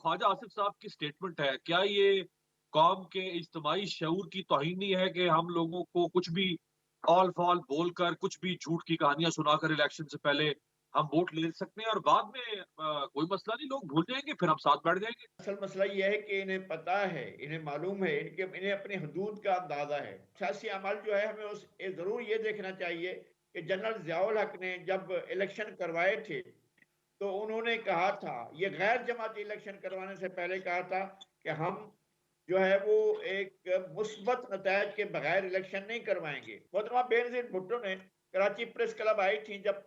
ख्वाजा आसिफ साहब की स्टेटमेंट है, क्या ये कौम के इज्तिमाई शऊर की तौहीन नहीं है कि हम लोगों को कुछ भी ऑल-फॉल बोलकर, कुछ भी झूठ की कहानियाँ सुनाकर इलेक्शन से पहले हम वोट ले सकते हैं और बाद में कोई मसला नहीं, लोग भूल जाएँगे, फिर हम साथ बैठ जाएँगे? असल मसला ये है कि इन्हें पता है, इन्हें मालूम है, इन्हें अपनी हदूद का अंदाजा है। सियासी अमल जो है हमें ज़रूर ये देखना चाहिए कि जनरल ज़ियाउल हक ने जब इलेक्शन करवाए थे तो उन्होंने कहा था, ये गैर जमाती इलेक्शन करवाने से पहले कहा था कि हम जो है वो एक मुस्बत नतायज के बगैर इलेक्शन नहीं करवाएंगे। मोहतरमा बेनज़ीर भुट्टो ने कराची प्रेस क्लब आई थी जब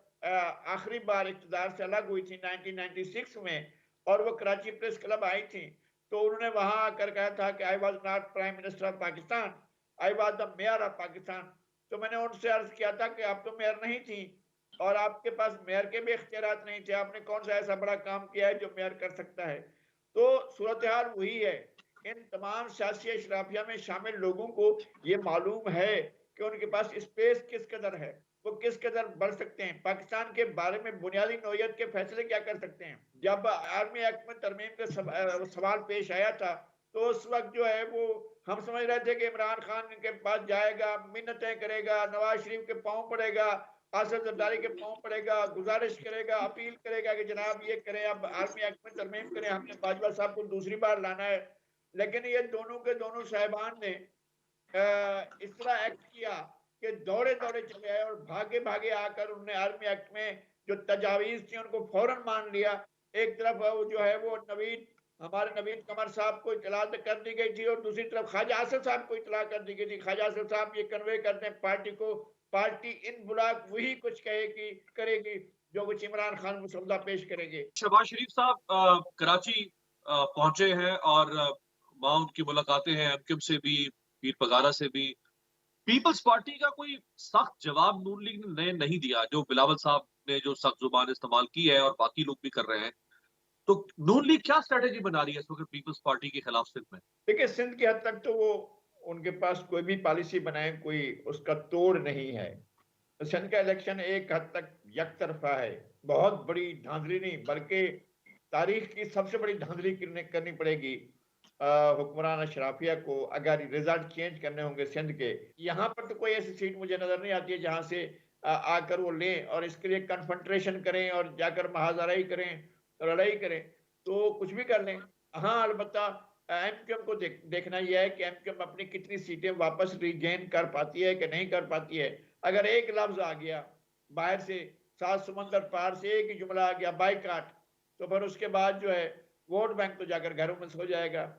आखिरी बार इक़्तिदार से अलग हुई थी 1996 में, और वो कराची प्रेस क्लब आई थी तो उन्होंने वहां आकर कहा था कि I was not prime minister of Pakistan, I was the mayor of Pakistan. तो मैंने उनसे अर्ज किया था कि आप तो मेयर नहीं थी और आपके पास मेयर के भी इख्तियारात नहीं थे, आपने कौन सा ऐसा बड़ा काम किया है जो मेयर कर सकता है। तो सूरत हाल वही है। इन तमाम सियासी अशराफिया में शामिल लोगों को ये मालूम है कि उनके पास स्पेस किस कदर है, वो किस कदर बढ़ सकते हैं, पाकिस्तान के बारे में बुनियादी नौयत के फैसले क्या कर सकते हैं। जब आर्मी एक्ट में तरमीम का सवाल पेश आया था तो उस वक्त जो है वो हम समझ रहे थे कि इमरान खान के पास जाएगा, मिन्नतें करेगा, नवाज शरीफ के पांव पड़ेगा, आसिफ जरदारी के पांव पड़ेगा, गुजारिश करेगा, अपील करेगा कि जनाब ये करें, अब आर्मी एक्ट में तरमीम करें, हमने बाजवा साहब को दूसरी बार लाना है। लेकिन ये दोनों के दोनों साहिबान ने इस तरह एक्ट किया कि दौड़े दौड़े चले आए और भागे भागे आकर उन्होंने आर्मी एक्ट में जो तजावीज थी उनको फौरन मान लिया। एक तरफ वो जो है वो नवीद, हमारे नवीद कमर साहब को इतला कर दी गई थी और दूसरी तरफ ख्वाजा आसिफ साहब को इतला कर दी गई थी। ख्वाजा आसिफ साहब ये कन्वे करते हैं पार्टी को, पार्टी इन बुलाक वही कुछ कहेगी करेगी जो कुछ इमरान खान मुसौदा पेश करेंगे। शहबाज शरीफ साहब कराची पहुंचे हैं और वहाँ उनकी मुलाकातें हैं एमक्यूएम से भी, पीर पगारा से भी। पीपल्स पार्टी का कोई सख्त जवाब नून लीग ने नहीं दिया, जो बिलावल साहब ने जो सख्त जुबान इस्तेमाल की है और बाकी लोग भी कर रहे हैं। तो नून लीग क्या स्ट्रेटेजी बना रही है इस वक्त पीपल्स पार्टी के खिलाफ सिंध में? देखिए सिंध की हद तक तो वो उनके पास कोई भी पॉलिसी बनाए कोई उसका तोड़ नहीं है। सिंध का इलेक्शन एक हद तक यकतरफा है, बहुत बड़ी धांधली नहीं बल्कि तारीख की सबसे बड़ी धांधली करनी पड़ेगी हुक्मरान अशराफिया को अगर रिजल्ट चेंज करने होंगे सिंध के। यहाँ पर तो कोई ऐसी सीट मुझे नजर नहीं आती है जहां से आकर वो लें और इसके लिए कन्फ्रंट्रेशन करें और जाकर महाजराई करें, लड़ाई करें, तो कुछ भी कर लें। हाँ अलबत्ता एमक्यूएम को देखना यह है कि एमक्यूएम अपनी कितनी सीटें वापस रिगेन कर पाती है कि नहीं कर पाती है। अगर एक लफ्ज आ गया बाहर से, सात समंदर पार से एक ही जुमला आ गया बाइकाट, तो फिर उसके बाद जो है वोट बैंक तो जाकर घरों में सो जाएगा।